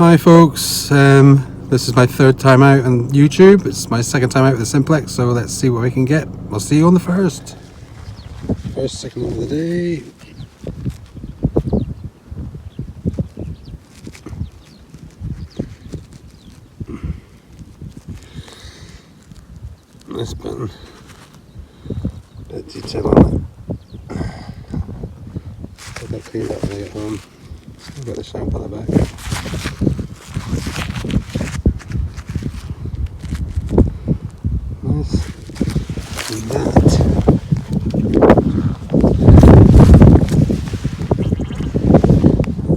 Hi folks, this is my third time out on YouTube. It's my second time out with the Simplex, so let's see what we can get. I'll see you on the first signal of the day. Nice button, bit of detail on it. I'll get cleaned up when I get home. Still got the shank on the back. Nice. And that.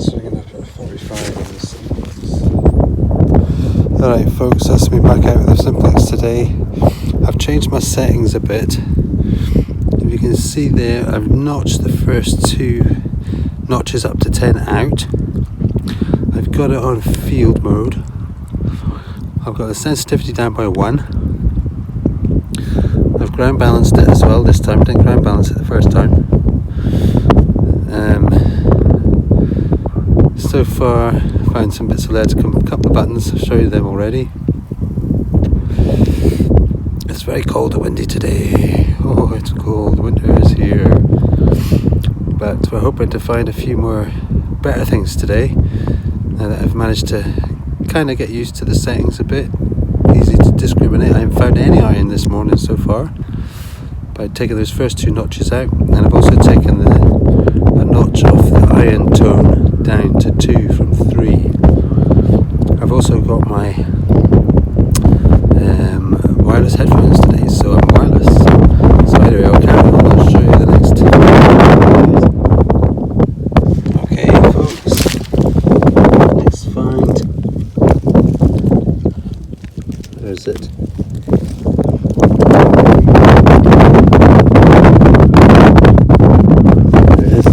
Swinging up at 45 on the Simplex. Alright folks, that's me back out with the Simplex today. I've changed my settings a bit. If you can see there, I've notched the first two notches up to 10 out. I've got it on field mode. I've got the sensitivity down by 1. I've ground balanced it as well this time. I didn't ground balance it the first time. So far, I found some bits of lead, a couple of buttons, I'll show you them already. It's very cold and windy today. Oh, it's cold, winter is here. But we're hoping to find a few more better things today. Now that I've managed to kind of get used to the settings a bit. Easy to discriminate. I haven't found any iron this morning so far. By taking those first two notches out. And I've also taken a notch off the iron tone down to 2 from 3. I've also got my wireless headphones today, so I'm wireless. So anyway, I'll carry on, I'll show you the next. Okay folks, next find. There's it. There it is.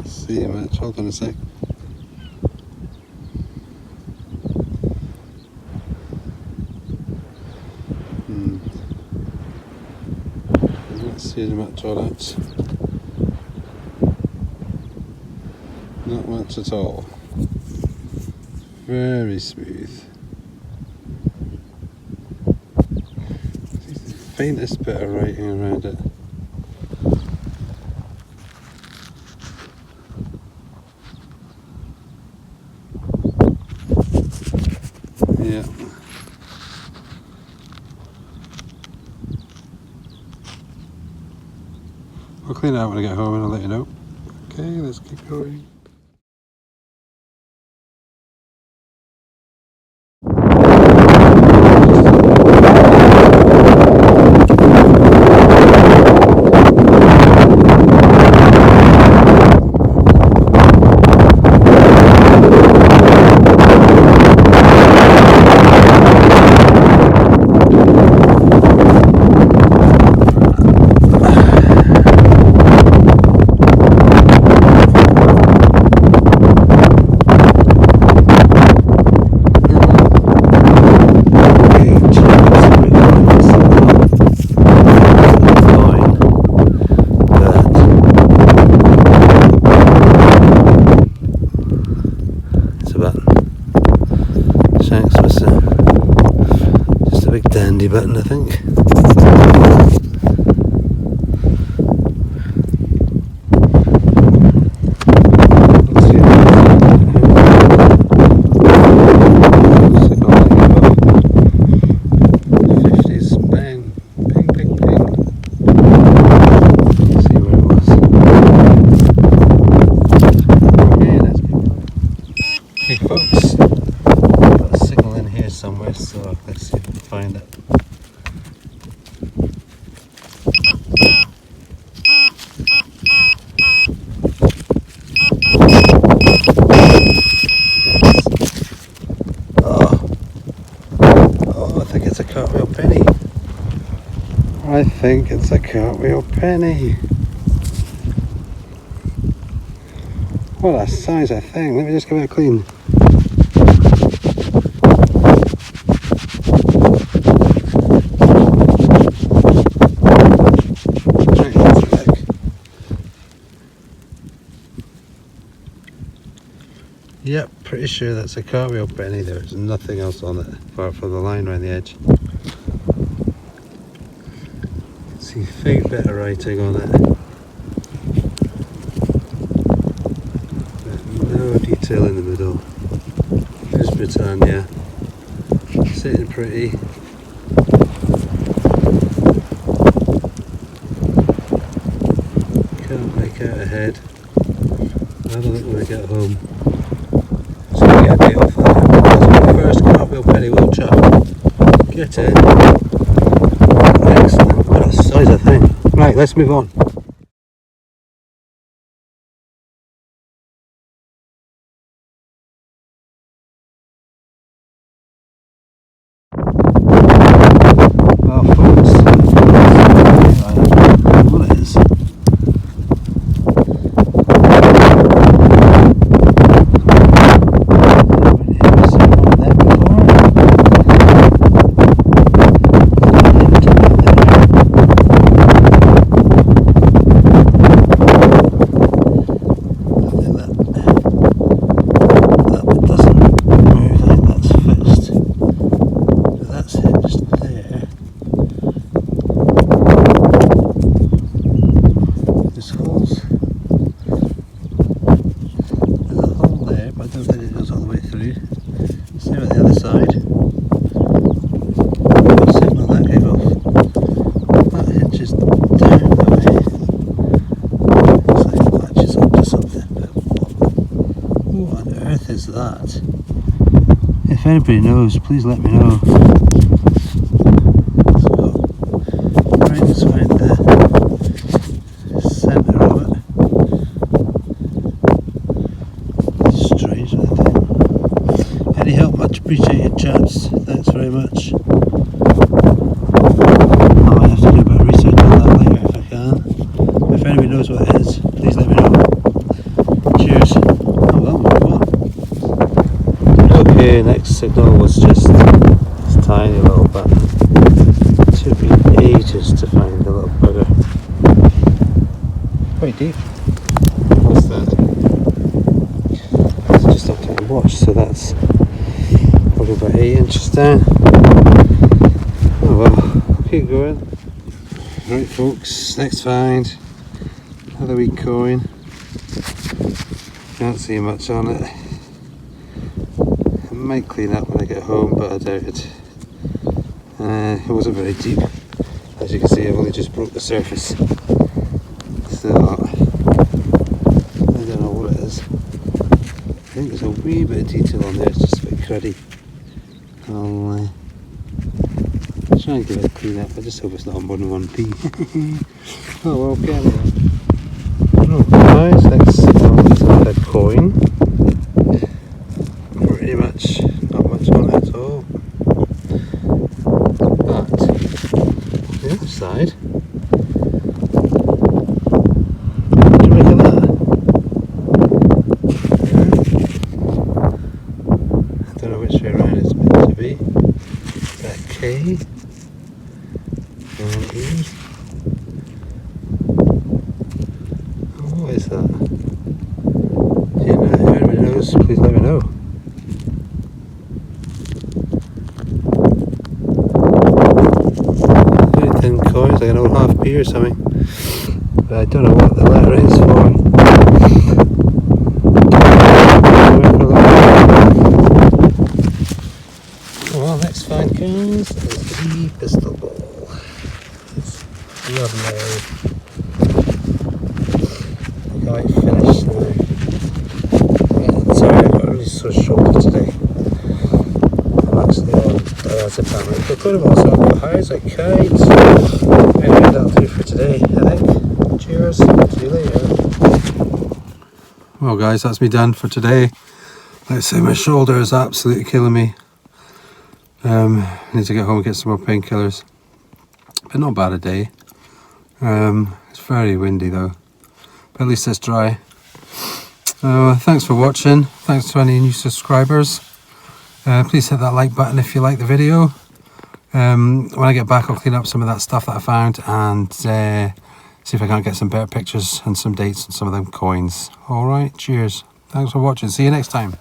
See you much, hold on a sec. Let's see much all that. Not much at all. Very smooth. The faintest bit of writing around it. Yeah. I'll clean it out when I get home and I'll let you know. Okay, let's keep going. Shanks was just a big dandy button, I think. Okay folks, got a signal in here somewhere, so let's see if we can find it. cartwheel penny. I think it's a cartwheel penny. What a size of thing. Let me just give it a clean. Yep, pretty sure that's a cartwheel penny. There's nothing else on it apart from the line around the edge. See a faint bit of writing on it, but no detail in the middle. Here's Britannia, sitting pretty. Can't make out a head. I'll have a look when I get home. Get a bit off there. That's my first cartwheel penny wheel chop. Get in. Excellent. What a size of thing. Right, let's move on. Well, folks, what it is. Is that? If anybody knows, please let me know. So, trying to find the centre of it. It's strange, I think. Any help much appreciated, chaps. Thanks very much. I might have to do a bit of research on that later if I can. If anybody knows what it is, please let me know. Cheers. Oh well, move on. Okay, next signal was just this tiny little bit. It took me ages to find the little bugger. Quite deep. What's that? It's just up to my watch, so that's probably about 8 inches down. Oh well, I'll keep going. Right folks, next find. Another wee coin. Can't see much on it. Might clean up when I get home, but I doubt it. It wasn't very deep. As you can see, I've only just broke the surface. So, I don't know what it is. I think there's a wee bit of detail on there, it's just a bit cruddy. I'll try and give it a clean up. I just hope it's not more than 1p. Oh well, carry on. Oh guys, let's look at that coin. Pretty much not much on it at all, but the other side, what do you make of that? I don't know which way around it's meant to be. Is that K? And E? Oh, what is that? Do you know? If anybody knows, please let me know. Coins, like an old half p or something, but I don't know what the letter is for. Well, next find comes is the pistol ball. It's lovely. I got it finished now. Sorry, I've got a really sore shoulder today. I'm actually on diazepam. They've got them also, I've got highs like kites. Anyway, that'll do for today, I think. Cheers, see you later. Well guys, that's me done for today. Like I say, my shoulder is absolutely killing me. Need to get home and get some more painkillers. But not bad a day. It's very windy though, but at least it's dry. Thanks for watching. Thanks to any new subscribers. Please hit that like button if you like the video. When I get back, I'll clean up some of that stuff that I found and see if I can't get some better pictures and some dates on some of them coins. Alright, cheers. Thanks for watching. See you next time.